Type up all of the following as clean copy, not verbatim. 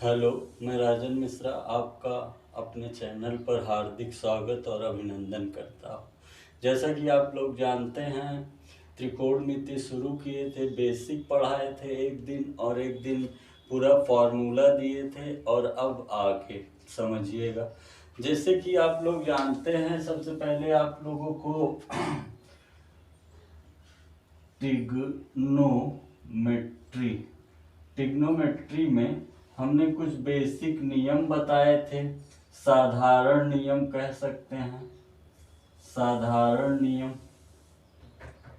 Hello, मैं राजन मिश्रा आपका अपने चैनल पर हार्दिक स्वागत और अभिनंदन करता हूँ। जैसा कि आप लोग जानते हैं, त्रिकोणमिति शुरू किए थे, बेसिक पढ़ाए थे एक दिन और एक दिन पूरा फॉर्मूला दिए थे और अब आगे समझिएगा। जैसे कि आप लोग जानते हैं, सबसे पहले आप लोगों को ट्रिग्नोमेट्री में हमने कुछ बेसिक नियम बताए थे, साधारण नियम कह सकते हैं, साधारण नियम।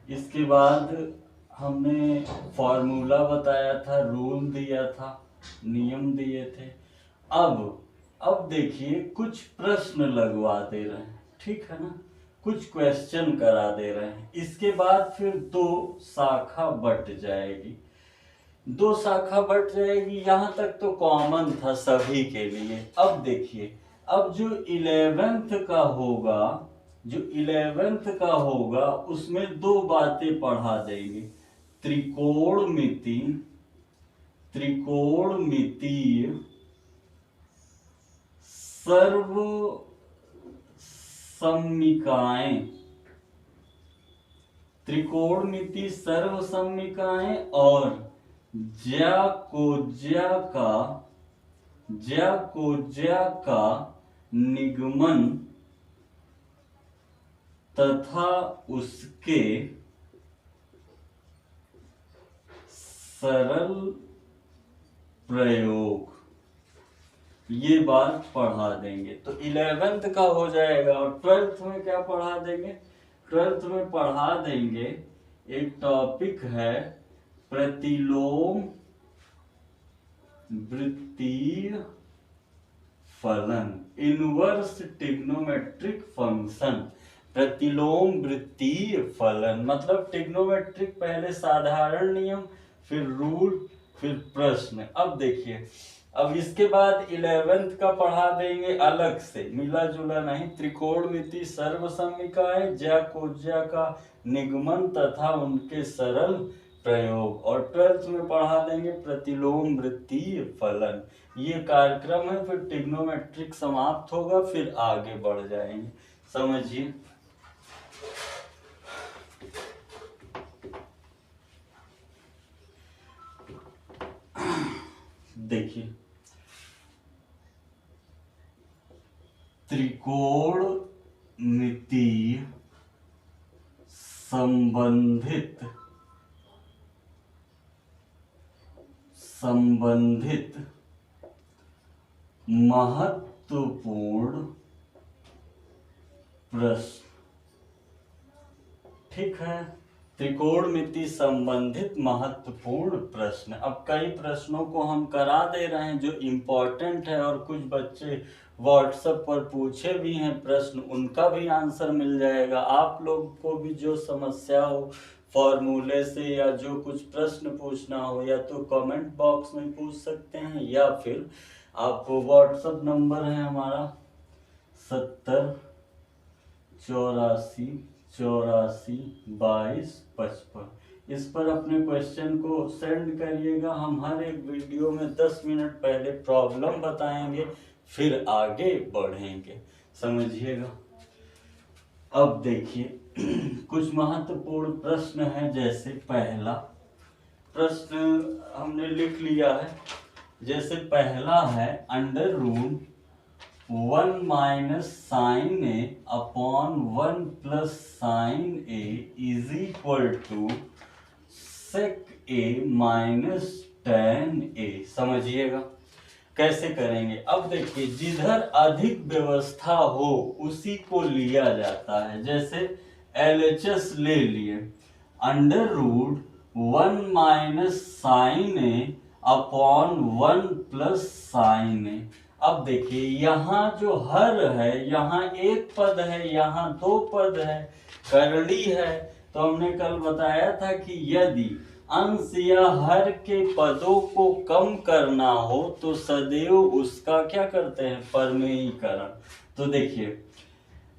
इसके बाद हमने फॉर्मूला बताया था, रूल दिया था, नियम दिए थे। अब देखिए कुछ प्रश्न लगवा दे रहे हैं, ठीक है ना, कुछ क्वेश्चन करा दे रहे हैं। इसके बाद फिर दो शाखा बट जाएगी, यहाँ तक तो कॉमन था सभी के लिए। अब देखिए, अब जो 11th का होगा उसमें दो बातें पढ़ा देंगे। त्रिकोणमितीय सर्वसम्मिकाएं और ज्याकोज्या का निगमन तथा उसके सरल प्रयोग, ये बात पढ़ा देंगे। तो 11th का हो जाएगा। और 12th में क्या पढ़ा देंगे? 12th में पढ़ा देंगे, एक टॉपिक है प्रतिलोम वृत्तीय फलन, इनवर्स ट्रिग्नोमेट्रिक फंक्शन। प्रतिलोम वृत्तीय फलन मतलब ट्रिग्नोमेट्रिक, पहले साधारण नियम, फिर रूल, फिर प्रश्न। अब देखिए, अब इसके बाद 11th का पढ़ा देंगे अलग से, मिला जुला नहीं। त्रिकोणमिति सर्वसम्मिकाएं, ज्याकोज्या का निगमन तथा उनके सरल प्रयोग। और 12th में पढ़ा देंगे प्रतिलोम वृत्तीय फलन। ये कार्यक्रम है, फिर ट्रिग्नोमेट्रिक समाप्त होगा, फिर आगे बढ़ जाएंगे। समझिए, देखिए, त्रिकोणमितीय संबंधित महत्वपूर्ण प्रश्न, ठीक है। त्रिकोणमिति संबंधित महत्वपूर्ण प्रश्न। अब कई प्रश्नों को हम करा दे रहे हैं जो इम्पोर्टेंट है, और कुछ बच्चे व्हाट्सएप पर पूछे भी हैं प्रश्न, उनका भी आंसर मिल जाएगा। आप लोग को भी जो समस्या हो फॉर्मूले से, या जो कुछ प्रश्न पूछना हो, या तो कमेंट बॉक्स में पूछ सकते हैं, या फिर आप व्हाट्सएप नंबर है हमारा 7084842255, इस पर अपने क्वेश्चन को सेंड करिएगा। हम हर एक वीडियो में 10 मिनट पहले प्रॉब्लम बताएंगे, फिर आगे बढ़ेंगे। समझिएगा। अब देखिए कुछ महत्वपूर्ण प्रश्न है। जैसे पहला प्रश्न हमने लिख लिया है। जैसे पहला है, under root 1 minus sine a upon 1 plus sine a is equal to sec a minus tan a. समझिएगा कैसे करेंगे। अब देखिए, जिधर अधिक व्यवस्था हो उसी को लिया जाता है। जैसे LHS ले लिए, under root 1 minus sine a upon 1 plus sine ए। अब देखिए, यहाँ जो हर है, यहाँ एक पद है, यहाँ दो पद है, करड़ी है। तो हमने कल बताया था कि यदि अंश या हर के पदों को कम करना हो तो सदैव उसका क्या करते हैं, परमेयीकरण। तो देखिए,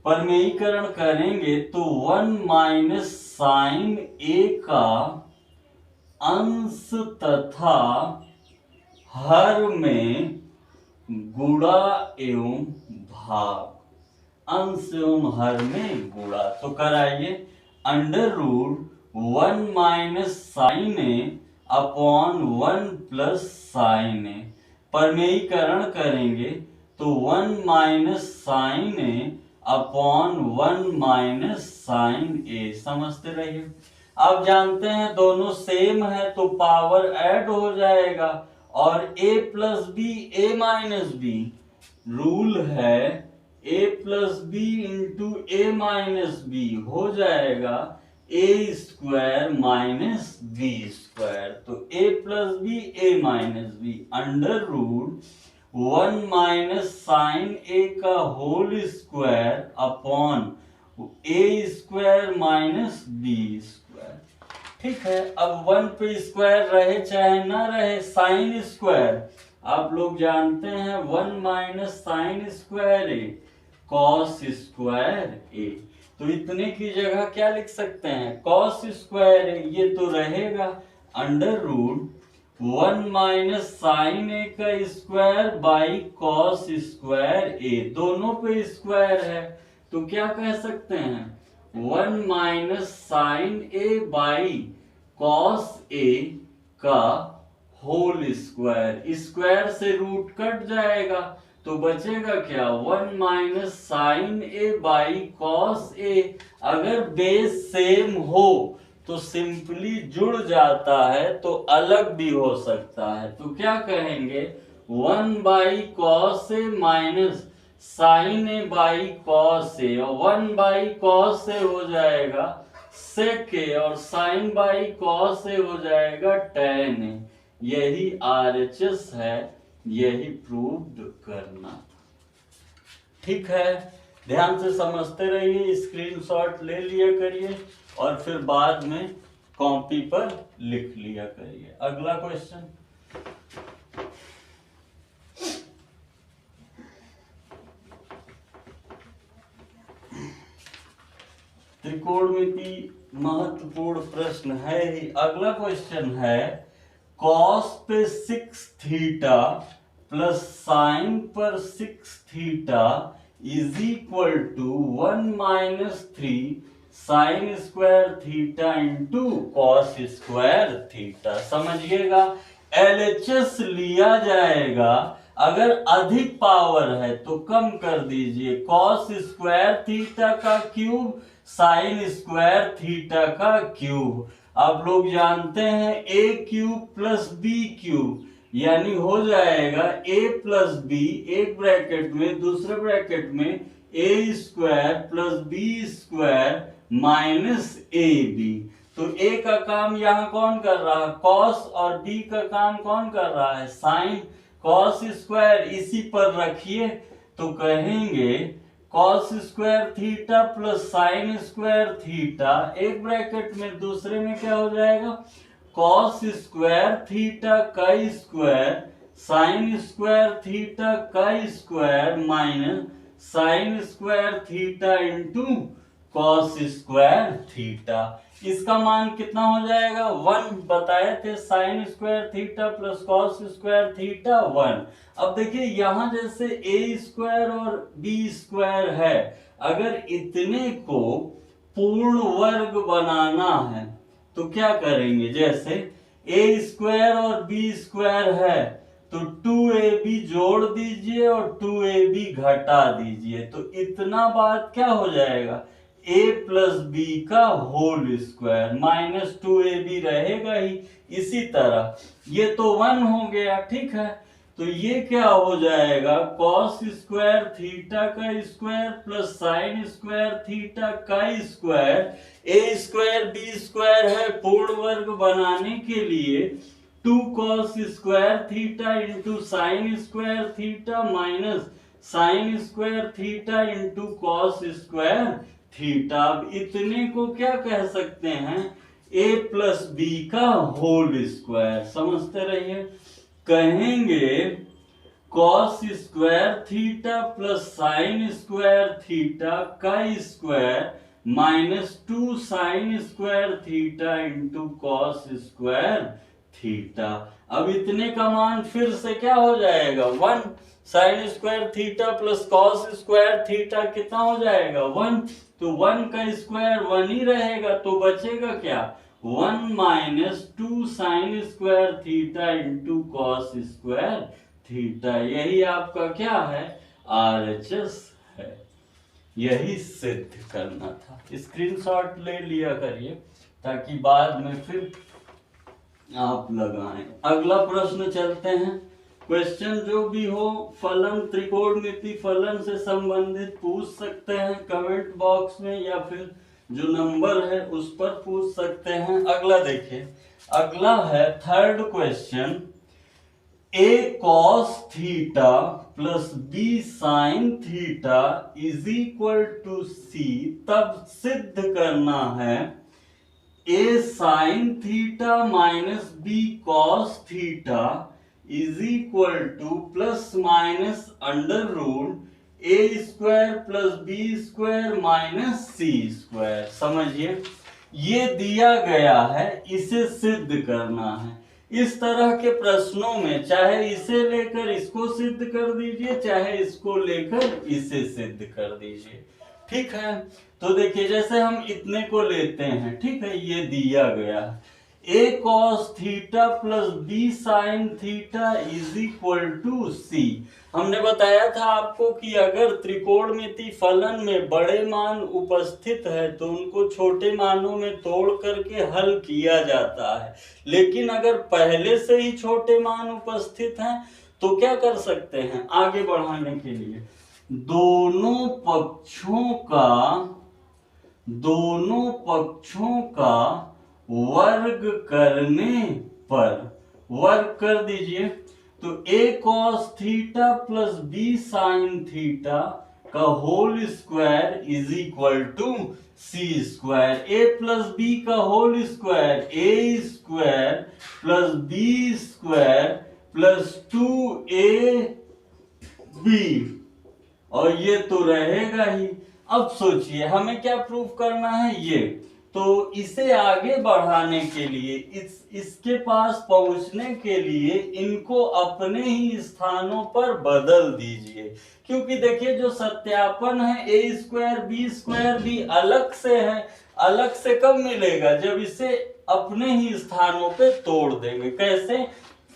परमेयीकरण करेंगे तो 1 माइनस साइन ए का अंश तथा हर में गुणा एवं भाग, अंश एवं हर में गुणा। तो कराइए, under root 1 minus sine a upon 1 plus sine ए। परमेयीकरण करेंगे तो 1 minus sine a upon 1 minus sine ए। समझते रहिए। आप जानते हैं दोनों सेम है तो पावर ऐड हो जाएगा, और a plus b a minus b rule है, a plus B into a minus b हो जाएगा a square minus b square. तो a plus b a minus b under root 1 minus sine a का whole square upon a square minus b square. ठीक है, अब 1 पे square रहे चाहे ना रहे, साइन स्क्वायर आप लोग जानते हैं 1 माइनस साइन स्क्वायर ए कॉस स्क्वायर ए। तो इतने की जगह क्या लिख सकते हैं, कॉस स्क्वायर ए, ये तो रहेगा under root 1 minus sine a का स्क्वायर बाई कॉस स्क्वायर ए। दोनों पे स्क्वायर है तो क्या कह सकते हैं, 1 minus sine A by cos a का होल स्क्वायर। स्क्वायर से रूट कट जाएगा तो बचेगा क्या, 1 minus sine A by cos a. अगर बेस सेम हो तो सिंपली जुड़ जाता है, तो अलग भी हो सकता है। तो क्या कहेंगे, 1 by cos a minus sine A by cos a, और 1 बाई कॉस ए हो जाएगा सेक ए, और साइन बाई कॉस ए हो जाएगा टेन ए। यही आरएचएस है, यही प्रूव्ड करना था। ठीक है, ध्यान से समझते रहिए, स्क्रीनशॉट ले लिया करिए और फिर बाद में कॉपी पर लिख लिया करिए। अगला क्वेश्चन, त्रिकोणमिति महत्वपूर्ण प्रश्न है ही। अगला क्वेश्चन है, कॉस पे 6 थीटा प्लस साइन पर 6 theta is equal to 1 minus 3 sine square theta into cos square theta. समझिएगा, एलएचएस लिया जाएगा, अगर अधिक पावर है तो कम कर दीजिए। कॉस स्क्वायर थीटा का क्यूब साइन स्क्वायर थीटा का क्यूब। आप लोग जानते हैं a cube plus b cube, यानी हो जाएगा a प्लस बी, एक ब्रैकेट में, दूसरे ब्रैकेट में a square plus b square minus a b. तो a का काम यहाँ कौन कर रहा है, कॉस, और b का काम कौन कर रहा है, साइन। कॉस स्क्वायर इसी पर रखिए तो कहेंगे cos square theta plus sine square theta, एक ब्रैकेट में, दूसरे में क्या हो जाएगा, कॉस स्क्वायर थीटा का स्क्वायर साइन स्क्वायर थीटा का square minus sine square theta into cos square theta. इसका मान कितना हो जाएगा, 1 बताए थे, sign square theta plus cos square theta 1। अब देखिए यहाँ जैसे ए स्क्वायर और बी स्क्वायर है, अगर इतने को पूर्ण वर्ग बनाना है तो क्या करेंगे, जैसे ए स्क्वायर और बी स्क्वायर है तो 2ab जोड़ दीजिए और 2ab घटा दीजिए, तो इतना बात क्या हो जाएगा, a प्लस बी का होल स्क्वायर माइनस 2ab रहेगा ही। इसी तरह ये तो 1 हो गया, ठीक है, तो ये क्या हो जाएगा, कॉस स्क्वायर थीटा का square plus sine square theta का स्क्वायर, ए स्क्वायर बी स्क्वायर है, पूर्ण वर्ग बनाने के लिए 2 cos square theta into sine square theta minus sine square theta into cos square theta. अब इतने को क्या कह सकते हैं, a प्लस बी का होल स्क्वायर। समझते रहिए, कहेंगे cos square theta plus sine square theta का square minus 2 sign square theta into cos square theta. अब इतने का मान फिर से क्या हो जाएगा, 1 sign square theta plus cos square theta कितना हो जाएगा, 1। तो 1 का स्क्वायर 1 ही रहेगा, तो बचेगा क्या, 1 minus 2 sign square theta into cos square theta. यही आपका क्या है, RHS है। यही सिद्ध करना था। स्क्रीनशॉट ले लिया करिए ताकि बाद में फिर आप लगाएं। अगला प्रश्न चलते हैं। क्वेश्चन जो भी हो फलन, त्रिकोणमिति फलन से संबंधित पूछ सकते हैं कमेंट बॉक्स में, या फिर जो नंबर है उस पर पूछ सकते हैं। अगला देखिए, अगला है third question, a cos theta plus b sin theta is equal to c। तब सिद्ध करना है a sin theta minus b cos theta is equal to plus minus under root a square plus b square minus c square. समझिए, ये दिया गया है, इसे सिद्ध करना है। इस तरह के प्रश्नों में चाहे इसे लेकर इसको सिद्ध कर दीजिए, चाहे इसको लेकर इसे सिद्ध कर दीजिए, ठीक है। तो देखिए, जैसे हम इतने को लेते हैं, ठीक है, ये दिया गया a cos theta plus b sin theta is equal to c। हमने बताया था आपको कि अगर त्रिकोणमिति फलन में बड़े मान उपस्थित है तो उनको छोटे मानों में तोड़ करके हल किया जाता है, लेकिन अगर पहले से ही छोटे मान उपस्थित हैं तो क्या कर सकते हैं, आगे बढ़ाने के लिए दोनों पक्षों का वर्ग करने पर, वर्ग कर दीजिए, तो a cos theta plus b sin theta का whole square is equal to c square. a plus b का whole square a square plus b square plus 2ab, और ये तो रहेगा ही। अब सोचिए हमें क्या प्रूफ करना है, ये तो इसे आगे बढ़ाने के लिए, इसके पास पहुंचने के लिए इनको अपने ही स्थानों पर बदल दीजिए, क्योंकि देखिए जो सत्यापन है a स्क्वायर b स्क्वायर भी अलग से है, अलग से कब मिलेगा, जब इसे अपने ही स्थानों पे तोड़ देंगे। कैसे,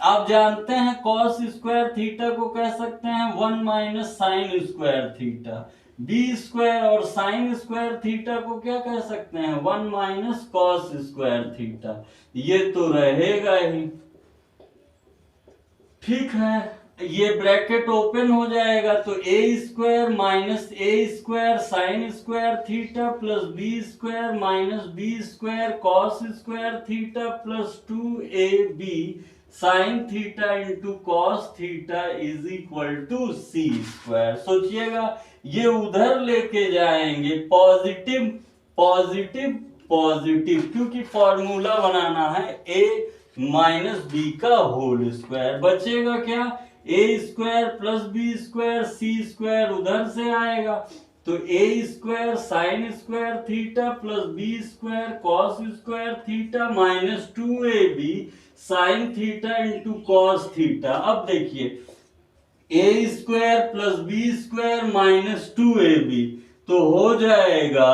आप जानते हैं cos स्क्वायर थीटा को कह सकते हैं 1 minus sine square theta, b square और साइन स्क्वायर थीटा को क्या कह सकते हैं, 1 माइनस कॉस स्क्वायर थीटा। ये तो रहेगा ही, ठीक है। ये ब्रैकेट ओपन हो जाएगा, तो a square minus a square sine square theta plus b square minus b square cos square theta plus 2ab sine theta into cos theta is equal to c square. सोचिएगा, ये उधर लेके जाएंगे positive positive positive, क्योंकि formula बनाना है a minus b का whole square. बचेगा क्या, a square plus b square c square उधर से आएगा, तो a square sine square theta plus b square cos square theta minus 2ab sine theta into cos theta. अब देखिए a square plus b square minus 2ab, तो हो जाएगा,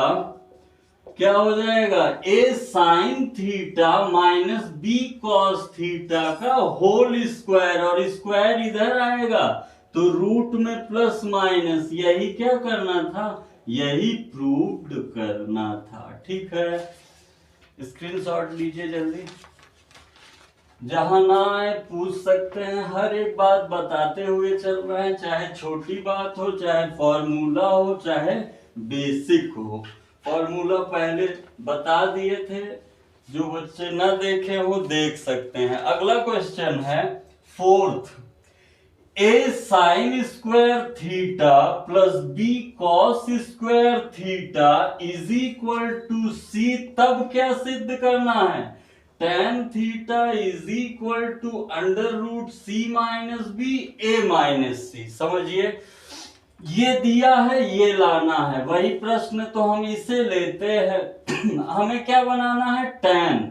क्या हो जाएगा, a sine theta minus b cos theta का whole square, और स्क्वायर इधर आएगा तो रूट में प्लस माइनस, यही क्या करना था, यही प्रूव्ड करना था, ठीक है। स्क्रीनशॉट लीजिए जल्दी, जहां ना आए पूछ सकते हैं। हर एक बात बताते हुए चल रहे हैं, चाहे छोटी बात हो, चाहे फॉर्मूला हो, चाहे बेसिक हो। फॉर्मूला पहले बता दिए थे, जो बच्चे ना देखे हो देख सकते हैं। अगला क्वेश्चन है fourth, a sine square theta plus b cos square theta is equal to c। तब क्या सिद्ध करना है, tan theta is equal to under root c minus b a minus c। समझिए, ये दिया है, ये लाना है, वही प्रश्न तो हम इसे लेते हैं। हमें क्या बनाना है, tan।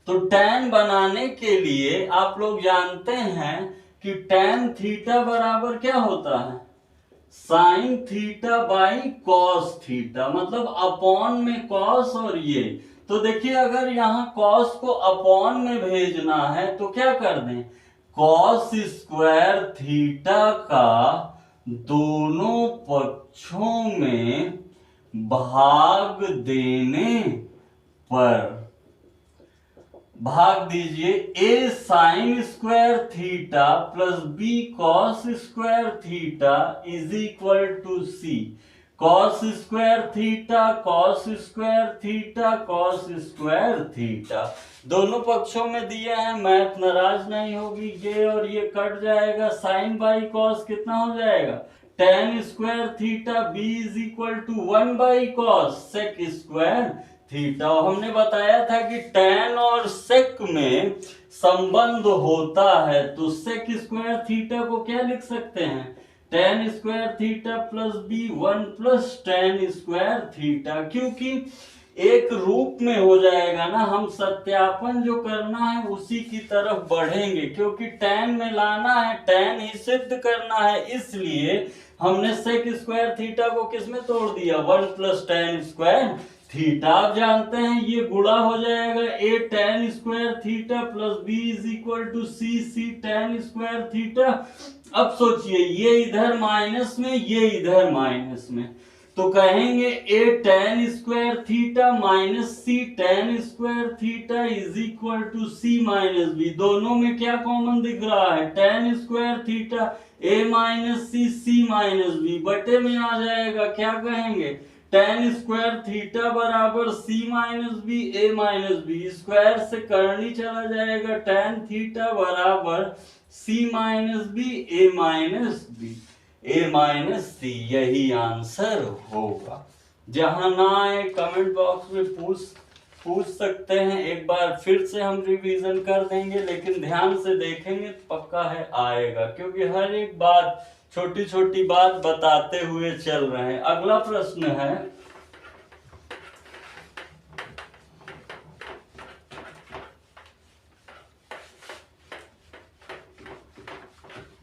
तो tan बनाने के लिए आप लोग जानते हैं कि tan थीटा बराबर क्या होता है, sine theta by cos theta, मतलब अपॉन में कॉस और ये। तो देखिए अगर यहाँ कॉस को अपॉन में भेजना है तो क्या कर दें, कॉस स्क्वायर थीटा का दोनों पक्षों में भाग देने पर, भाग दीजिए, a sine square theta plus b cos square theta is equal to c, cos square theta cos square theta cos square theta, दोनों पक्षों में दिए हैं, मैथ नाराज नहीं होगी, ये और ये कट जाएगा, साइन बाई कॉस कितना हो जाएगा, tan square theta b is equal to 1 by cosec square theta. हमने बताया था कि tan और सेक में संबंध होता है, तो सेक स्क्वायर थीटा को क्या लिख सकते हैं, tan square theta plus b 1 plus tan square theta, क्योंकि एक रूप में हो जाएगा ना, हम सत्यापन जो करना है उसी की तरफ बढ़ेंगे, क्योंकि tan में लाना है, tan ही सिद्ध करना है, इसलिए हमने सेक स्क्वायर थीटा को किसमें तोड़ दिया, 1 प्लस tan स्क्वायर थीटा। आप जानते हैं ये गुणा हो जाएगा, a tan square theta plus b is equal to c tan square theta. अब सोचिए ये इधर माइनस में, ये इधर माइनस में, तो कहेंगे a tan square theta minus c tan square theta is equal to c minus b, दोनों में क्या कॉमन दिख रहा है, tan square theta a minus c minus b बटे में आ जाएगा, क्या कहेंगे, tan स्क्वायर थीटा बराबर c minus B a minus b, square से करनी चला जाएगा, tan थीटा बराबर c minus B a minus B a minus c, यही आंसर होगा। जहां ना आए कमेंट बॉक्स में पूछ सकते हैं, एक बार फिर से हम रिवीजन कर देंगे, लेकिन ध्यान से देखेंगे तो पक्का है आएगा, क्योंकि हर एक बात छोटी छोटी बात बताते हुए चल रहे हैं। अगला प्रश्न है,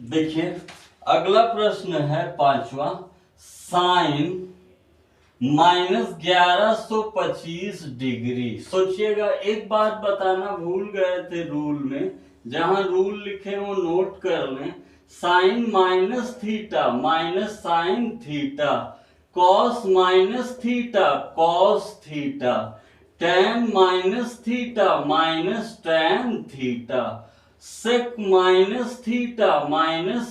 देखिए अगला प्रश्न है 5वां, साइन -1125 डिग्री। सोचिएगा, एक बात बताना भूल गए थे रूल में, जहां रूल लिखे वो नोट कर लें, sine minus theta minus sine theta, cos minus theta cos theta, tan minus theta minus tan theta, sec minus theta minus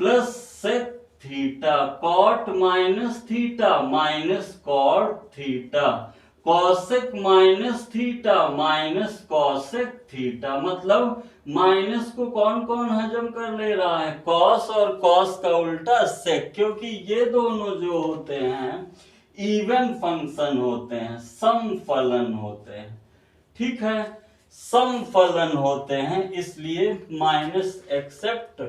plus sec theta, cot minus theta minus cot theta, cosec minus theta minus cosec theta. मतलब minus को कौन कौन हजम कर ले रहा है, cos, और कॉस का उल्टा सेक, क्योंकि ये दोनों जो होते हैं इवन फंक्शन होते हैं, समफलन होते हैं, ठीक है, समफलन होते हैं, इसलिए माइनस एक्सेप्ट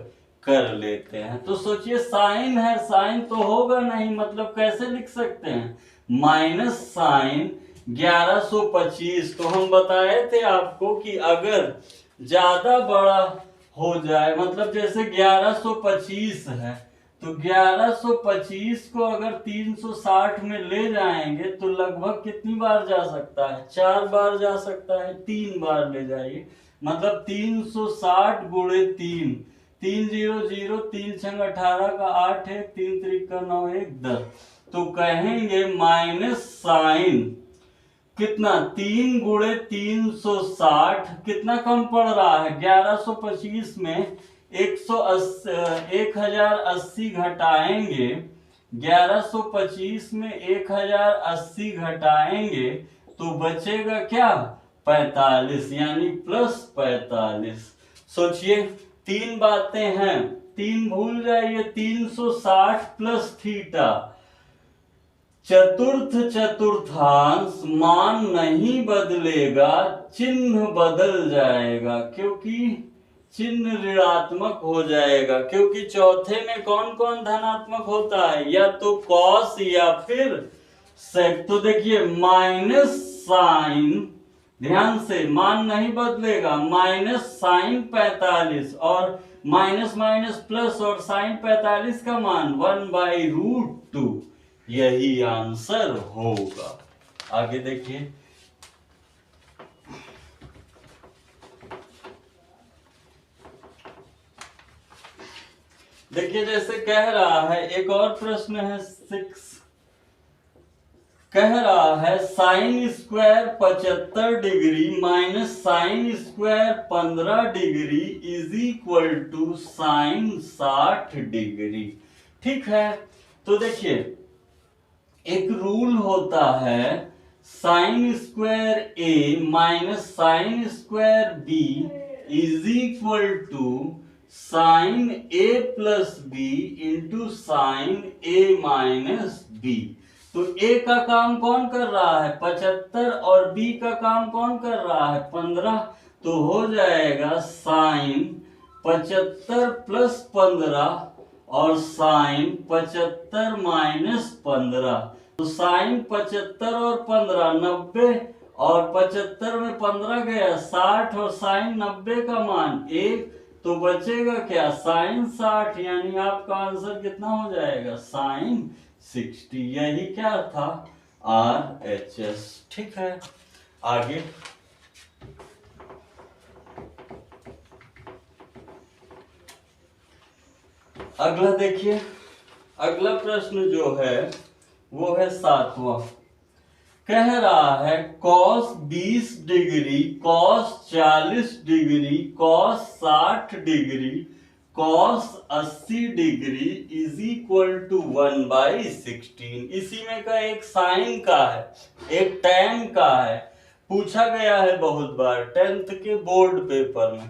कर लेते हैं। तो सोचिए साइन है, साइन तो होगा नहीं, मतलब कैसे लिख सकते हैं, माइनस साइन 1125। तो हम बताए थे आपको कि अगर ज्यादा बड़ा हो जाए, मतलब जैसे 1125 है, तो 1125 को अगर 360 में ले जाएंगे तो लगभग कितनी बार जा सकता है, 4 बार जा सकता है, 3 बार ले जाइए, मतलब 360 गुणे 3, 3 0 0, 3 6 18 का 8 है, 3 3 का 9 1 10, तो कहेंगे माइनस साइन कितना, 3 गुणे 360, कितना कम पड़ रहा है, 1125 में 1080 घटाएंगे, 1125 में 1080 घटाएंगे तो बचेगा क्या, 45, यानी प्लस 45। सोचिए 3 बातें हैं, 3 भूल जाइए, 360 प्लस थीटा, चतुर्थ चतुर्थांश मान नहीं बदलेगा, चिन्ह बदल जाएगा, क्योंकि चिन्ह ऋणात्मक हो जाएगा, क्योंकि चौथे में कौन कौन धनात्मक होता है, या तो कॉस या फिर सेक। तो देखिए माइनस साइन ध्यान से, मान नहीं बदलेगा, -sin45 और माइनस माइनस प्लस और sin45 का मान 1/√2, यही आंसर होगा। आगे देखिए, देखिए जैसे कह रहा है, एक और प्रश्न है 6, कह रहा है sine square 75 degree minus sine square 15 degree is equal to sine 60 degree. ठीक है, तो देखिए एक रूल होता है, sine square A minus sine square B is equal to sine A plus B into sine A minus B. तो A का काम कौन कर रहा है 75 और बी का काम कौन कर रहा है 15, तो हो जाएगा साइन 75 प्लस 15 और साइन 75 माइनस 15। तो साइन 75 और 15 90, और 75 में 15 गया 60 और साइन 90 का मान 1, तो बचेगा क्या साइन 60, यानी आपका आंसर कितना हो जाएगा साइन 60। यही क्या था RHS। ठीक है, आगे अगला देखिए, अगला प्रश्न जो है वो है 7वां। कह रहा है cos 20 degree, cos 40 degree, cos 60 degree, cos 80 degree is equal to 1/16। इसी में का एक साइन का है, एक tan का है, पूछा गया है बहुत बार 10th के बोर्ड पेपर में।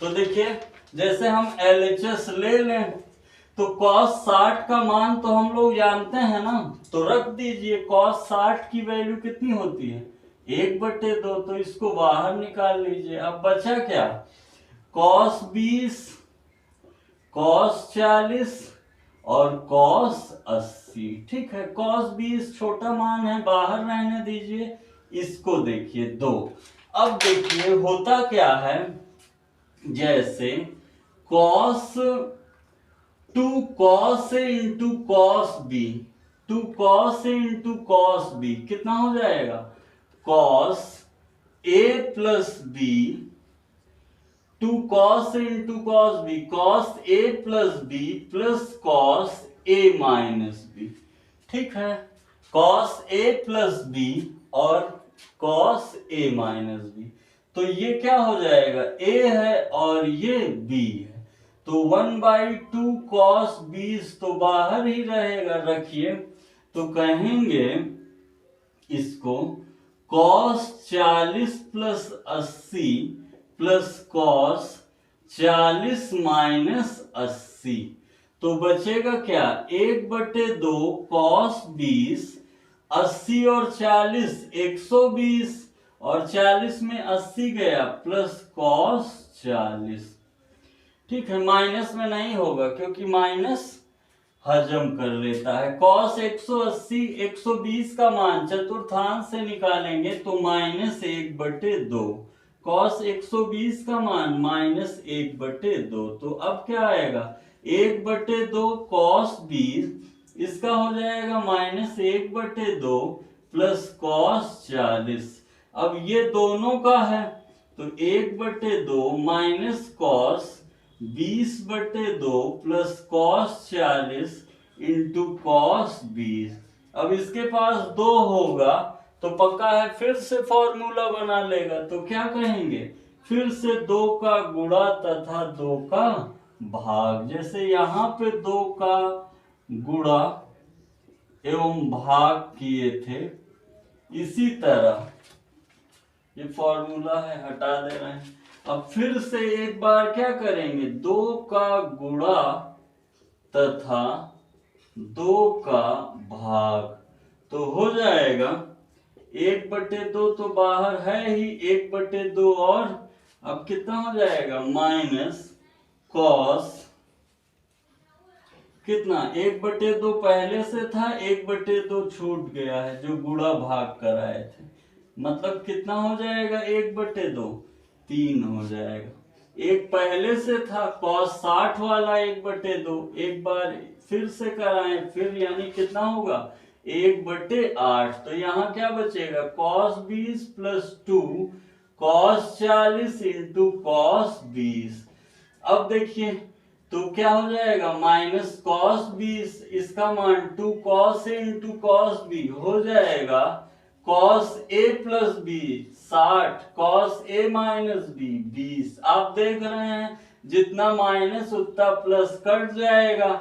तो देखिए जैसे हम LHS ले लें, तो cos 60 का मान तो हम लोग जानते हैं ना, तो रख दीजिए। cos 60 की वैल्यू कितनी होती है 1/2, तो इसको बाहर निकाल लीजिए। अब बचा क्या cos 20, cos 40 और cos 80। ठीक है, cos 20 छोटा मान है, बाहर रहने दीजिए। इसको देखिए 2। अब देखिए होता क्या है, जैसे cos 2 cos A into cos B, 2 cos A into cos B कितना हो जाएगा cos A plus B, 2 cos A into cos B, cos A plus B plus cos A minus B। ठीक है, cos A प्लस B और cos A minus B, तो ये क्या हो जाएगा A है और ये B है, तो 1/2 cos 20 तो बाहर ही रहेगा, रखिए। तो कहेंगे इसको cos 40 plus 80 plus cos 40 minus 80, तो बचेगा क्या 1/2 cos 20, 80 और 40 120, और 40 में 80 गया प्लस cos 40। ठीक है, माइनस में नहीं होगा क्योंकि माइनस हजम कर लेता है। cos 180 120 का मान चतुर्थांश से निकालेंगे तो -1/2, cos 120 का मान -1/2, तो अब क्या आएगा 1/2 cos 20, इसका हो जाएगा -1/2 प्लस cos 40। अब ये दोनों का है तो 1/2 minus cos 20/2 plus cos 40 into cos 20। अब इसके पास 2 होगा तो पक्का है फिर से फॉर्मूला बना लेगा, तो क्या कहेंगे फिर से 2 का गुणा तथा 2 का भाग। जैसे यहाँ पे 2 का गुणा एवं भाग किए थे, इसी तरह ये फॉर्मूला है, हटा दे रहे हैं। अब फिर से एक बार क्या करेंगे 2 का गुणा तथा 2 का भाग, तो हो जाएगा 1/2 तो बाहर है ही, 1/2 और अब कितना हो जाएगा माइनस cos कितना 1/2 पहले से था, 1/2 छूट गया है जो गुणा भाग कराए थे, मतलब कितना हो जाएगा 1/2, 3 हो जाएगा। एक पहले से था cos 60 वाला 1/2, एक बार फिर से कराएं, फिर यानी कितना होगा 1/8। तो यहाँ क्या बचेगा cos 20 + 2 cos 40 इंटू cos 20। अब देखिए तो क्या हो जाएगा माइनस cos 20, इसका मान 2 cos A into cos B हो जाएगा cos A + B 60 cos A minus B 20। आप देख रहे हैं जितना माइनस उतना प्लस कट जाएगा।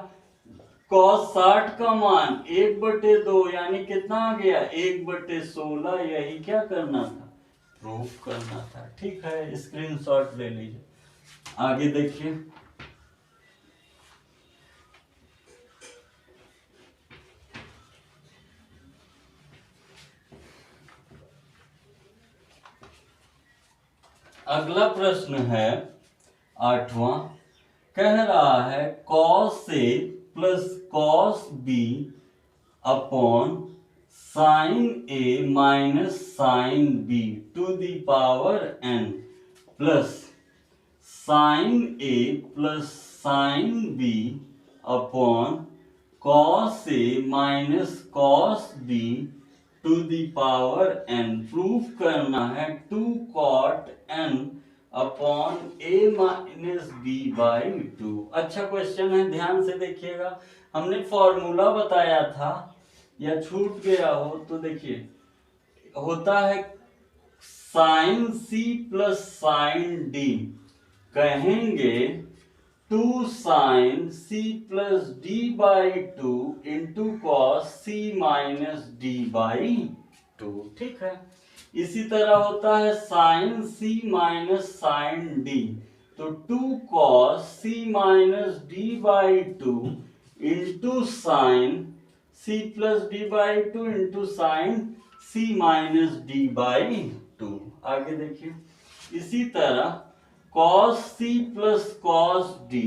cos 60 का मान 1/2 यानी कितना आ गया 1/16। यही क्या करना था, प्रूफ करना था। ठीक है, स्क्रीनशॉट ले लीजिए। आगे देखिए, अगला प्रश्न है 8वां। कह रहा है cos A + cos B upon sin A minus sin B to the power n plus sin A + sin B upon cos A minus cos B to the power n। Proof करना है 2 cot n upon a minus b by 2। अच्छा question है, ध्यान से देखिएगा। हमने formula बताया था या छूट गया हो तो देखिए, होता है sin c + sin d, कहेंगे 2 sin c + d by 2 into cos c minus d by 2। ठीक है, इसी तरह होता है sin c minus sin d, तो 2 cos c minus d by 2 into sin c + d by 2 into sin c minus d by 2। आगे देखिए, इसी तरह cos c + cos d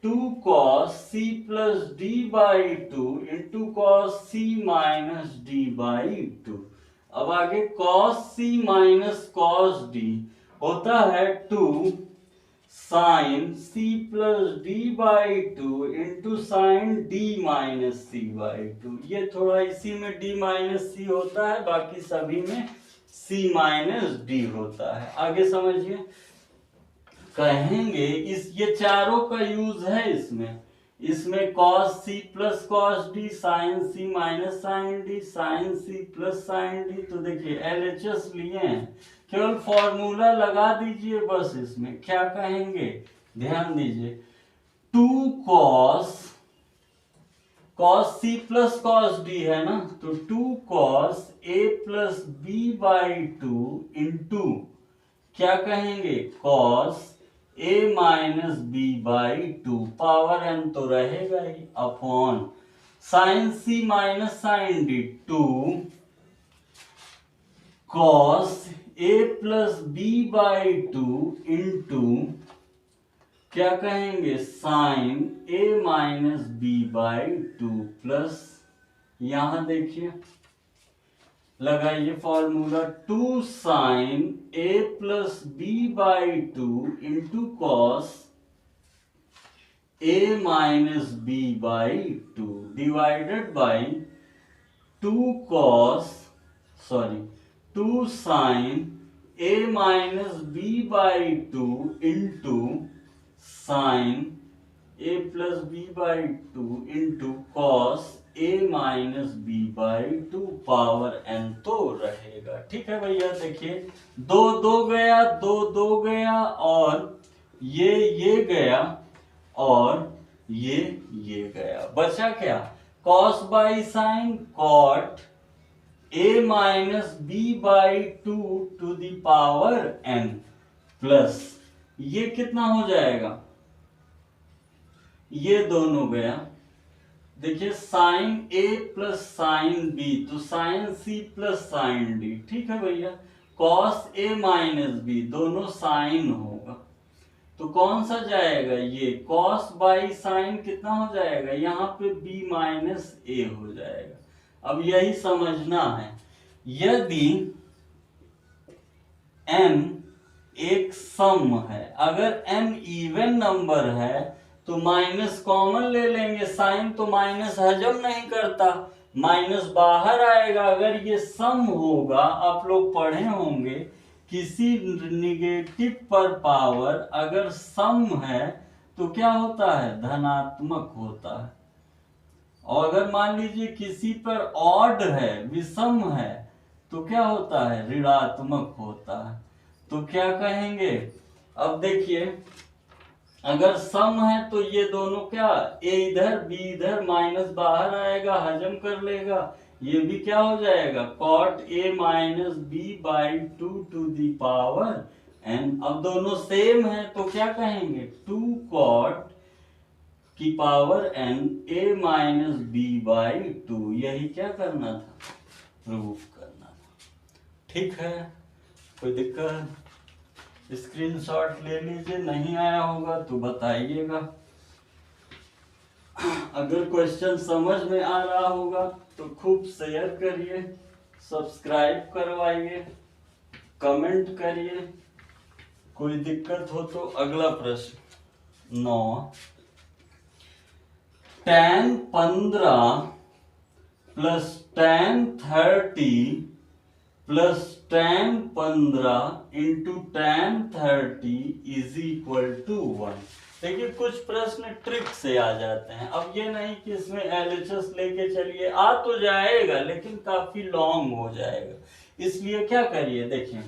2 cos c + d by 2 into cos c minus d by 2। अब आगे cos c minus cos d होता है 2 sin c + d by 2 into sin d minus c by 2। ये थोड़ा इसी में d माइनस c होता है, बाकी सभी में c माइनस d होता है। आगे समझिए, कहेंगे इस ये चारों का यूज है इसमें cos c + cos d sin c minus sin d sin c + sin d। तो देखिए LHS लिए हैं, केवल फॉर्मूला लगा दीजिए बस। इसमें क्या कहेंगे, ध्यान दीजिए 2 cos c + cos d है ना, तो 2 cos a + b by 2 into क्या कहेंगे cos a minus b by 2, power n तो रहेगा ही, upon sin c minus sin d 2 cos a + b by 2 into क्या कहेंगे sin a minus b by 2 plus, यहां देखिए लगाइए formula 2 sin a + b by 2 into cos a minus b by 2 divided by 2 sin a minus b by 2 into sin a + b by 2 into cos a minus b by 2, power n तो रहेगा। ठीक है भैया, देखिए 2 2 गया, 2 2 गया, और ये गया, और ये गया, बचा क्या cos by sin cot a minus b by 2 to the power n plus ये कितना हो जाएगा, ये दोनों गया। देखिए sin a + sin b, तो sin c + sin d। ठीक है भैया, cos a माइनस b दोनों sin होगा, तो कौन सा जाएगा, ये cos बाई sin कितना हो जाएगा, यहाँ पे b माइनस a हो जाएगा। अब यही समझना है, यदि n एक सम है। अगर n इवन नंबर है तो माइनस कॉमन ले लेंगे, साइन तो माइनस हजम नहीं करता, माइनस बाहर आएगा। अगर ये सम होगा, आप लोग पढ़े होंगे किसी निगेटिव पर पावर अगर सम है तो क्या होता है, धनात्मक होता है। और अगर मान लीजिए किसी पर ऑड है, विषम है, तो क्या होता है, ऋणात्मक होता है। तो क्या कहेंगे, अब देखिए अगर सम है तो ये दोनों क्या, ए इधर बी इधर, माइनस बाहर आएगा, हजम कर लेगा, ये भी क्या हो जाएगा, cot A minus B by 2 to the power N. अब दोनों सेम है तो क्या कहेंगे, 2 कॉट की power N A minus B by 2। यही क्या करना था, प्रूफ करना था। ठीक है, कोई दिक्कत, स्क्रीनशॉट ले लीजिए, नहीं आया होगा तो बताइएगा। अगर क्वेश्चन समझ में आ रहा होगा तो खूब शेयर करिए, सब्सक्राइब करवाइए, कमेंट करिए। कोई दिक्कत हो तो अगला प्रश्न 9, tan 15 plus tan 30 plus tan 15 into tan 30 is equal to 1। देखिए कुछ प्रश्न ट्रिक से आ जाते हैं। अब ये नहीं कि इसमें LHS लेके चलिए, आ तो जाएगा लेकिन काफी लॉन्ग हो जाएगा, इसलिए क्या करिए, देखिए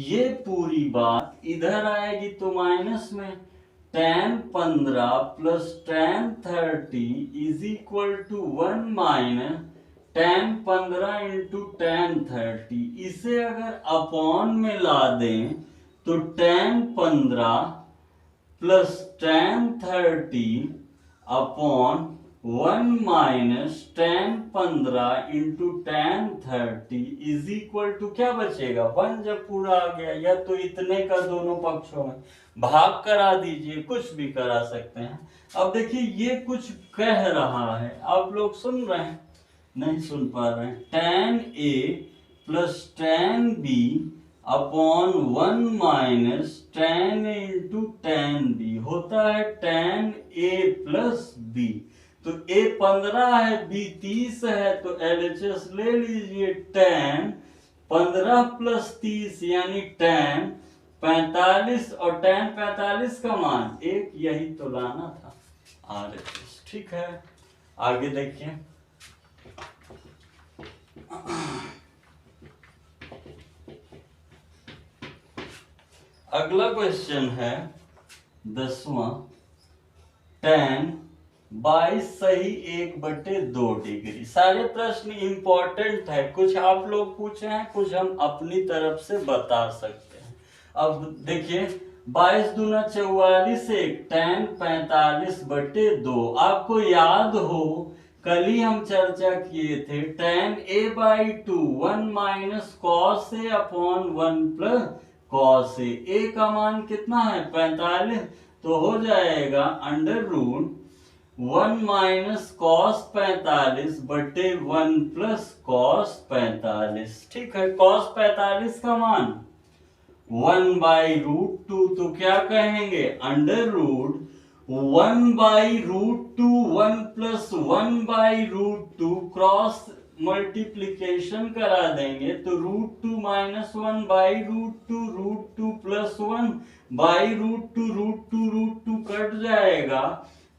ये पूरी बात इधर आएगी तो माइनस में, tan 15 plus tan 30 is equal to 1 minus tan 15 into tan 30। इसे अगर अपॉन में ला दें तो tan 15 plus tan 30 upon 1 minus tan 15 into tan 30 is equal to क्या बचेगा, 1। जब पूरा आ गया, या तो इतने का दोनों पक्षों में भाग करा दीजिए, कुछ भी करा सकते हैं। अब देखिए ये कुछ कह रहा है, आप लोग सुन रहे हैं, नहीं सुन पा रहे हैं। tan A plus tan B upon 1 minus tan A into tan B होता है tan A प्लस B। तो A 15 है, B 30 है, तो LHS ले लीजिए, tan 15 प्लस 30 यानी tan 45, और tan 45 का मान 1, यही तो लाना था RHS। ठीक है, आगे देखिए, अगला क्वेश्चन है 10वां, tan 22 सही 1/2 डिग्री। सारे प्रश्न इंपॉर्टेंट है, कुछ आप लोग पूछे हैं, कुछ हम अपनी तरफ से बता सकते हैं। अब देखिए 22 दूना 44, एक tan 45/2। आपको याद हो कल ही हम चर्चा किए थे, tan A/2 1 minus cos A upon 1 plus cos A। A का मान कितना है, 45, तो हो जाएगा अंडर रूट 1 माइनस cos 45 बटे 1 प्लस cos 45। ठीक है, cos 45 का मान 1/√2, तो क्या कहेंगे, under root 1/√2 1 plus 1/√2 cross multiplication करा देंगे तो √2 माइनस 1/√2 √2 प्लस 1/√2 √2 कट जाएगा,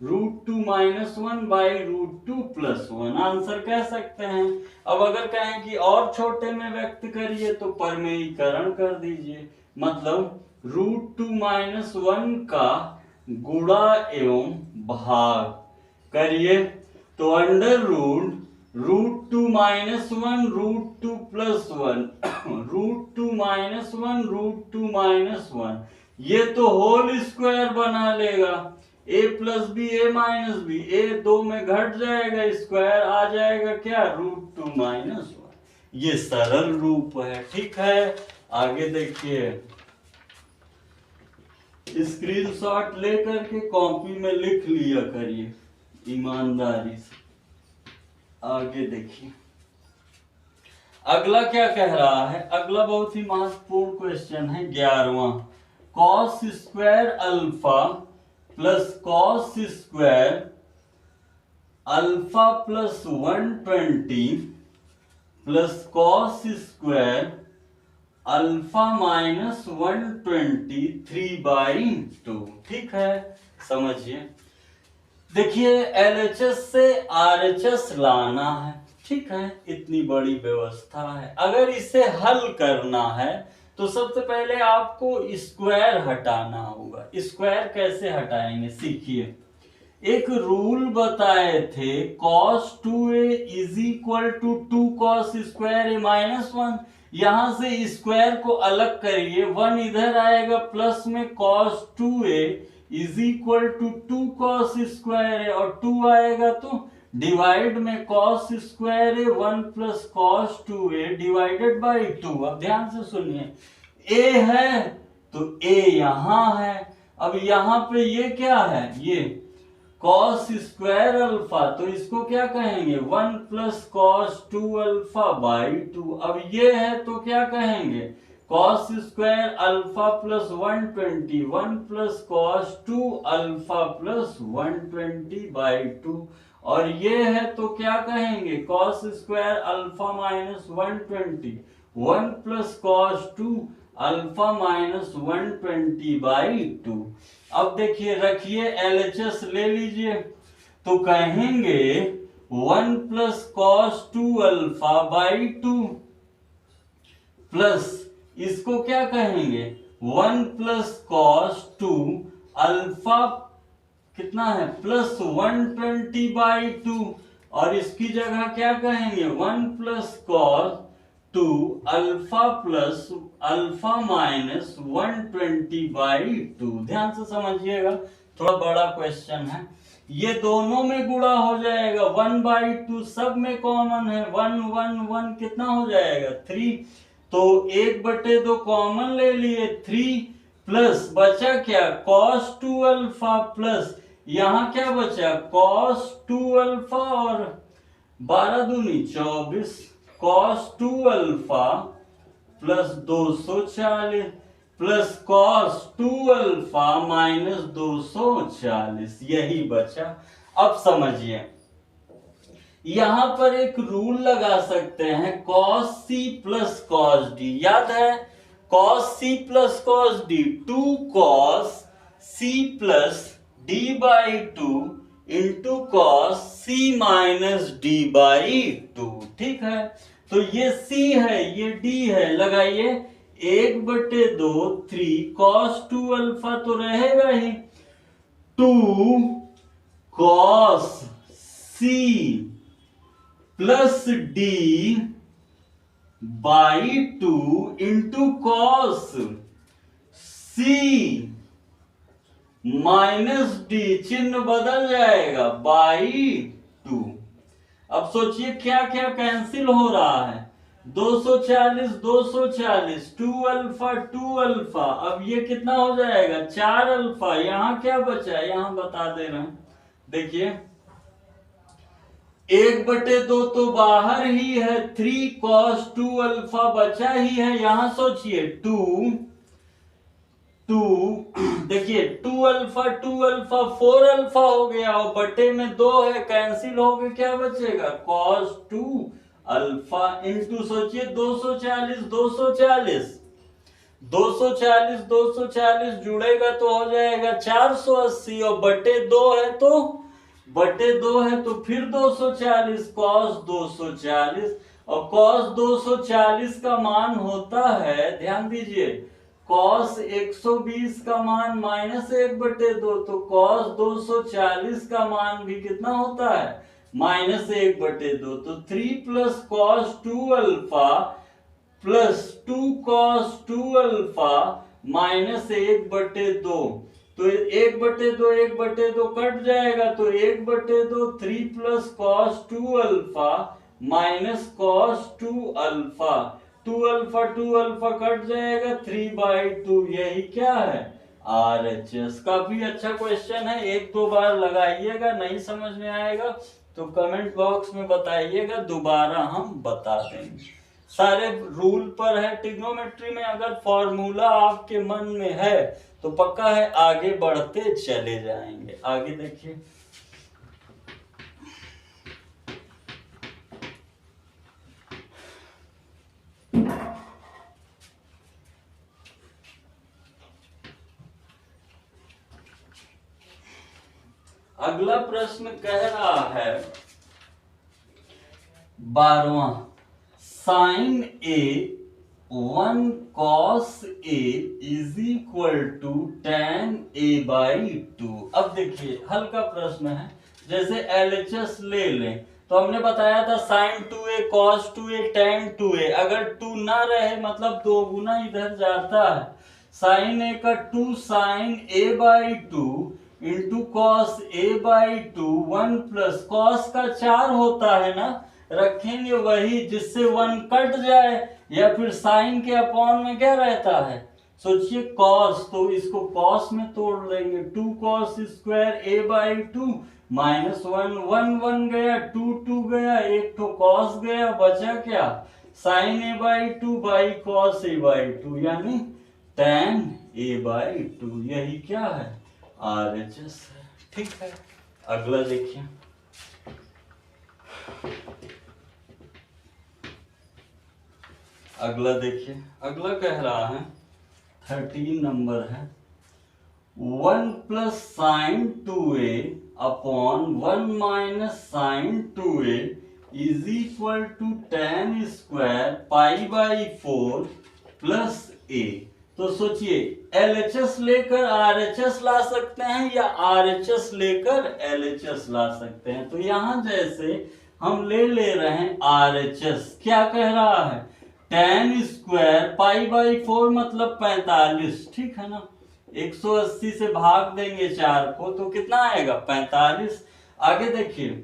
√2 माइनस 1/√2 प्लस 1 आंसर कह सकते हैं। अब अगर कहें कि और छोटे में व्यक्त करिए तो परमेयीकरण कर दीजिए, मतलब √2 माइनस 1 का गुणा एवं भाग करिए तो under root √2 minus 1 √2 plus 1 √2 minus 1 √2 minus 1, ये तो होल स्क्वायर बना लेगा, a plus B a minus B, a 2 में घट जाएगा, स्क्वायर आ जाएगा क्या, √2 माइनस 1। ये सरल रूप है। ठीक है, आगे देखिए, स्क्रीनशॉट लेकर के कॉपी में लिख लिया करिए ईमानदारी से। आगे देखिए, अगला क्या कह रहा है, अगला बहुत ही महत्वपूर्ण क्वेश्चन है 11वां। Cos square alpha plus cos square alpha plus 120 plus cos square alpha minus 123/2। ठीक है, समझिए। देखिए LHS से RHS लाना है, ठीक है, इतनी बड़ी व्यवस्था है। अगर इसे हल करना है तो सबसे पहले आपको स्क्वायर हटाना होगा। स्क्वायर कैसे हटाएंगे, सीखिए। एक रूल बताए थे, cos 2a is equal to 2 cos square a minus 1। यहां से स्क्वायर को अलग करिए, 1 इधर आएगा, प्लस में cos 2a is equal to 2 cos square a, और 2 आएगा तो डिवाइड में cos square a 1 plus cos 2a divided by 2। अब ध्यान से सुनिए, a है तो a यहां है। अब यहां पे ये क्या है, ये cos स्क्वायर अल्फा, तो इसको क्या कहेंगे 1 प्लस cos 2 अल्फा बाई 2। अब ये है तो क्या कहेंगे cos square alpha plus 120, 1 plus cos 2 alpha plus 120/2। और ये है तो क्या कहेंगे cos square alpha minus 120, 1 plus cos 2 alpha minus 120/2। अब देखिए, रखिए LHS ले लीजिए, तो कहेंगे 1 plus cos 2 alpha by 2 plus इसको क्या कहेंगे 1 प्लस cos 2 अल्फा कितना है प्लस 120/2, और इसकी जगह क्या कहेंगे 1 plus cos 2 alpha plus alpha minus 120/2। ध्यान से समझिएगा, थोड़ा बड़ा क्वेश्चन है। ये दोनों में गुणा हो जाएगा, 1/2 सब में कॉमन है, 1 1 1 कितना हो जाएगा 3, तो 1/2 कॉमन ले लिए 3, प्लस बचा क्या cos 2 अल्फा, प्लस यहाँ क्या बचा cos 2 अल्फा और 12 दूनी 24, cos 2 alpha plus 240 plus cos 2 alpha minus 240, यही बचा। अब समझिए, यहां पर एक रूल लगा सकते हैं cos c plus cos d, याद है cos c plus cos d, 2 cos c plus d/2 into cos c minus d/2। ठीक है, तो ये c है, ये d है, लगाइए 1/2 3 cos 2 अल्फा तो रहेगा ही, 2 cos c plus d by 2 into cos c minus D, चिन्ह बदल जाएगा बाई 2। अब सोचिए क्या क्या कैंसिल हो रहा है, 240 240, 2 अल्फा 2 अल्फा, अब ये कितना हो जाएगा 4 अल्फा। यहाँ क्या बचा है, यहाँ बता दे रहे हैं, देखिए 1/2 तो बाहर ही है, 3 cos 2 अल्फा बचा ही है। यहाँ सोचिए 2 देखिए 2 अल्फा 4 अल्फा हो गया, और बटे में 2 है, कैंसिल हो गया, क्या बचेगा cos 2 अल्फा इंटू सोचिए 240 जुड़ेगा तो हो जाएगा 480, और बटे 2 है तो फिर 240 cos 240, और cos 240 का मान होता है, ध्यान दीजिए cos 120 का मान माइनस 1/2, तो cos 240 का मान भी कितना होता है माइनस 1/2, तो 3 plus cos 2 alpha plus 2 cos 2 alpha minus 1/2, तो 1/2 कट जाएगा, तो 1/2 3 plus cos 2 alpha minus cos 2 alpha, 2 alpha cut जाएगा, 3/2, यही क्या है RHS। काफी अच्छा क्वेश्चन है, 1-2 बार लगाइएगा, नहीं समझ में आएगा तो कमेंट बॉक्स में बताइएगा, दोबारा हम बता देंगे। सारे रूल पर है। ट्रिग्नोमेट्री में अगर फॉर्मूला आपके मन में है तो पक्का है आगे बढ़ते चले जाएंगे। आगे देखिए, अगला प्रश्न कह रहा है 12वां, sine a 1 cos a is equal to tan a by 2। अब देखिए हल्का प्रश्न है, जैसे LHS ले लें तो हमने बताया था sin 2a cos 2a tan 2a, अगर 2 ना रहे मतलब 2 गुना इधर जाता है, sin a का 2 sin a by 2 into cos A by 2, 1 plus cos का 4 होता है ना, रखेंगे वही जिससे 1 कट जाए, या फिर साइन के अपॉन में क्या रहता है, सोचिए कॉस, तो इसको कॉस में तोड़ लेंगे, 2 cos square A by 2 minus 1, 1 1 गया, 2 2 गया, एक तो कॉस गया, बचा क्या, sine A by 2 by cos A by 2 यानी tan ए बाई 2। यही क्या है, RHS है। ठीक है, अगला देखिए, अगला कह रहा है 13 नंबर है, 1 plus sine 2a upon 1 minus sine 2a is equal to tan square pi by 4 plus a। तो सोचिए LHS लेकर RHS ला सकते हैं या RHS लेकर LHS ला सकते हैं। तो यहां जैसे हम ले रहे हैं RHS, क्या कह रहा है, tan स्क्वायर पाई बाई 4 मतलब 45, ठीक है ना, 180 से भाग देंगे 4 को तो कितना आएगा 45। आगे देखिए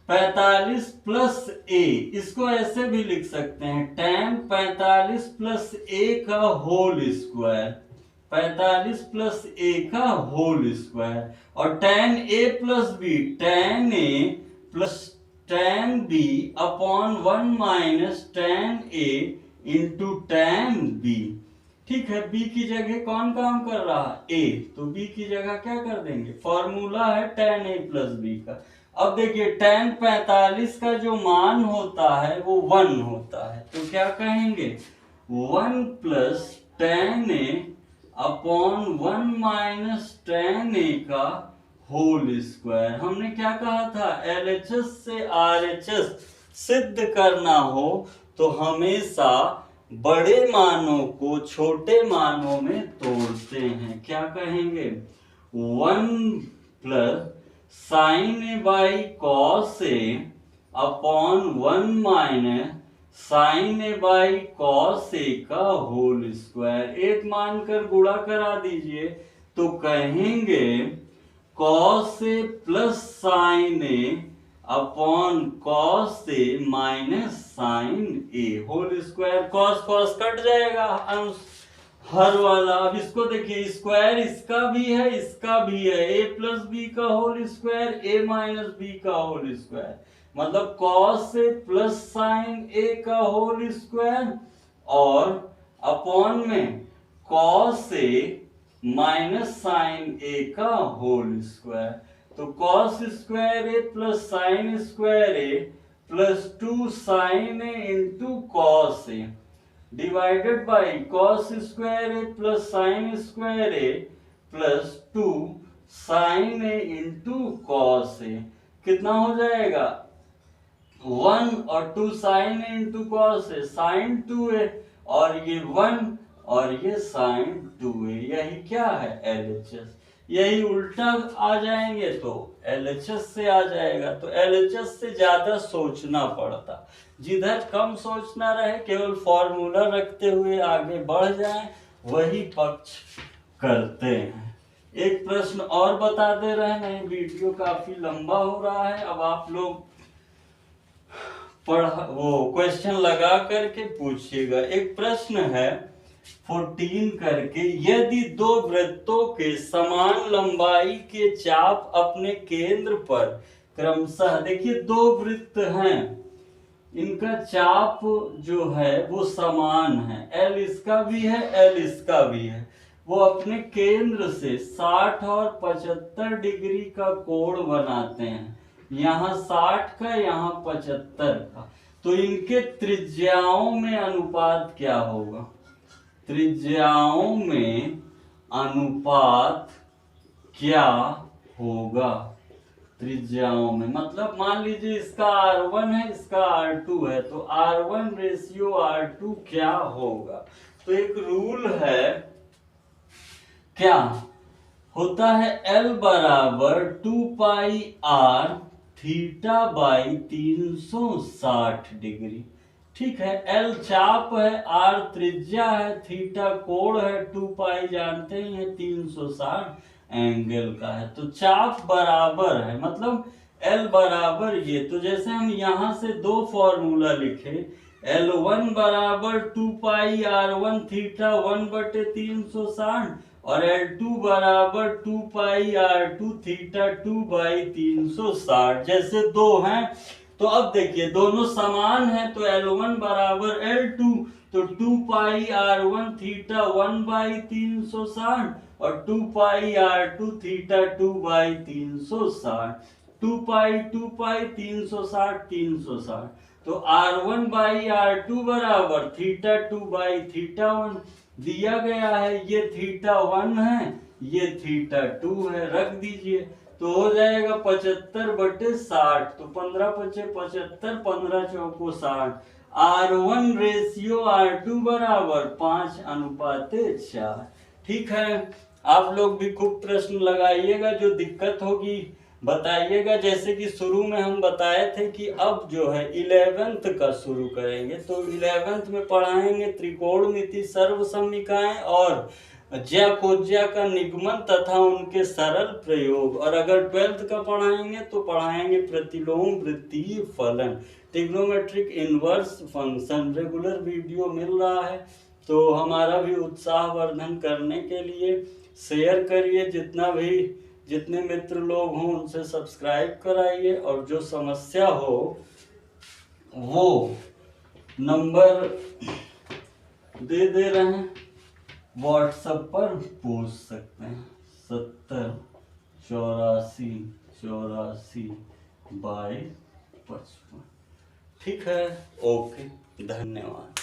45 प्लस a, इसको ऐसे भी लिख सकते हैं tan 45 प्लस a का होल स्क्वायर, 45 प्लस a का होल स्क्वायर, और tan a plus b, tan a plus tan b upon 1 minus tan a into tan b। ठीक है, b की जगह कौन काम कर रहा है, a, तो b की जगह क्या कर देंगे, फॉर्मूला है tan a प्लस b का। अब देखिए tan 45 का जो मान होता है वो 1 होता है, तो क्या कहेंगे 1 plus tan a upon 1 minus tan a का होल स्क्वायर। हमने क्या कहा था, LHS से RHS सिद्ध करना हो तो हमेशा बड़े मानों को छोटे मानों में तोड़ते हैं। क्या कहेंगे 1 plus sine A by cos a upon 1 minus sine A by cos a का होल स्क्वायर, एक मानकर गुणा करा दीजिए तो कहेंगे cos a plus sine a upon cos a minus sine a whole square, cos cos cut जाएगा अंश हर वाला। अब इसको देखिए, स्क्वायर इसका भी है इसका भी है, a प्लस बी का whole square a minus b का होल स्क्वायर, मतलब cos a plus sine a का होल स्क्वायर और अपॉन में cos a minus sine a का होल स्क्वायर। तो cos square a plus sine square a plus 2 sine a into cos a divided by cos square a plus sine square a plus 2 sine a into cos a, कितना हो जाएगा 1 और 2 sine a into cos a, sine 2a, और ये 1 और ये sign 2a, यही क्या है LHS। यही उल्टा आ जाएंगे तो LHS से आ जाएगा, तो LHS से ज्यादा सोचना पड़ता, जिधर कम सोचना रहे केवल फॉर्मूला रखते हुए आगे बढ़ जाएं वही पक्ष करते हैं। एक प्रश्न और बता दे रहे हैं, नहीं वीडियो काफी लंबा हो रहा है, अब आप लोग वो क्वेश्चन लगा करके पूछिएगा। एक प्रश्न है 14 करके, यदि दो वृत्तों के समान लंबाई के चाप अपने केंद्र पर क्रमशः, देखिए दो वृत्त हैं, इनका चाप जो है वो समान है, एल इसका भी है, एल इसका भी है। वो अपने केंद्र से 60 और 75 डिग्री का कोण बनाते हैं, यहाँ 60 का, यहाँ 75 का। तो इनके त्रिज्याओं में अनुपात क्या होगा? त्रिज्याओं में अनुपात क्या होगा? त्रिज्याओं में मतलब मान लीजिए इसका R1 है, इसका R2 है, तो R1 रेशियो R2 क्या होगा? तो एक रूल है, क्या होता है? L बराबर 2 पाई R थीटा बाई 360 डिग्री। ठीक है, L चाप है, R त्रिज्या है, थीटा कोण है, 2 पाई जानते ही है 360 एंगल का है। तो चाप बराबर है, मतलब L बराबर ये। तो जैसे हम यहां से दो फॉर्मूला लिखे, L1 बराबर 2 पाई R1 थीटा 1/360 और L2 बराबर 2 पाई R2 थीटा 2/360। जैसे दो हैं तो अब देखिए दोनों समान है, तो L1 बराबर L2, तो 2 पाई R1 थीटा 1/360 और 2 पाई R2 थीटा 2/360। 2 पाई 360 360, तो R1 बाई R2 बराबर थीटा 2/थीटा 1 दिया गया है। ये थीटा 1 है, ये थीटा 2 है, रख दीजिए तो हो जाएगा 75/60। तो 15 पचे 75, 15 चौको 60। R1 रेशियो R2 बराबर 5:4। ठीक है, आप लोग भी खूब प्रश्न लगाइएगा, जो दिक्कत होगी बताइएगा। जैसे कि शुरू में हम बताए थे कि अब जो है 11th का शुरू करेंगे, तो 11th में पढ़ाएंगे त्रिकोणमिति, सर्वसमीकाएं और ज्याकोज्या का निगमन तथा उनके सरल प्रयोग। और अगर 12th का पढ़ाएंगे तो पढ़ाएंगे प्रतिलोम वृत्तीय फलन, trigonometric inverse function. Regular video मिल रहा है, तो हमारा भी उत्साहवर्धन करने के लिए शेयर करिए, जितने मित्र लोग हों उनसे सब्सक्राइब कराइए, और जो समस्या हो वो नंबर दे रहे हैं, व्हाट्सएप पर पूछ सकते हैं, 70 84 84 22 55। ठीक है, ओके, धन्यवाद।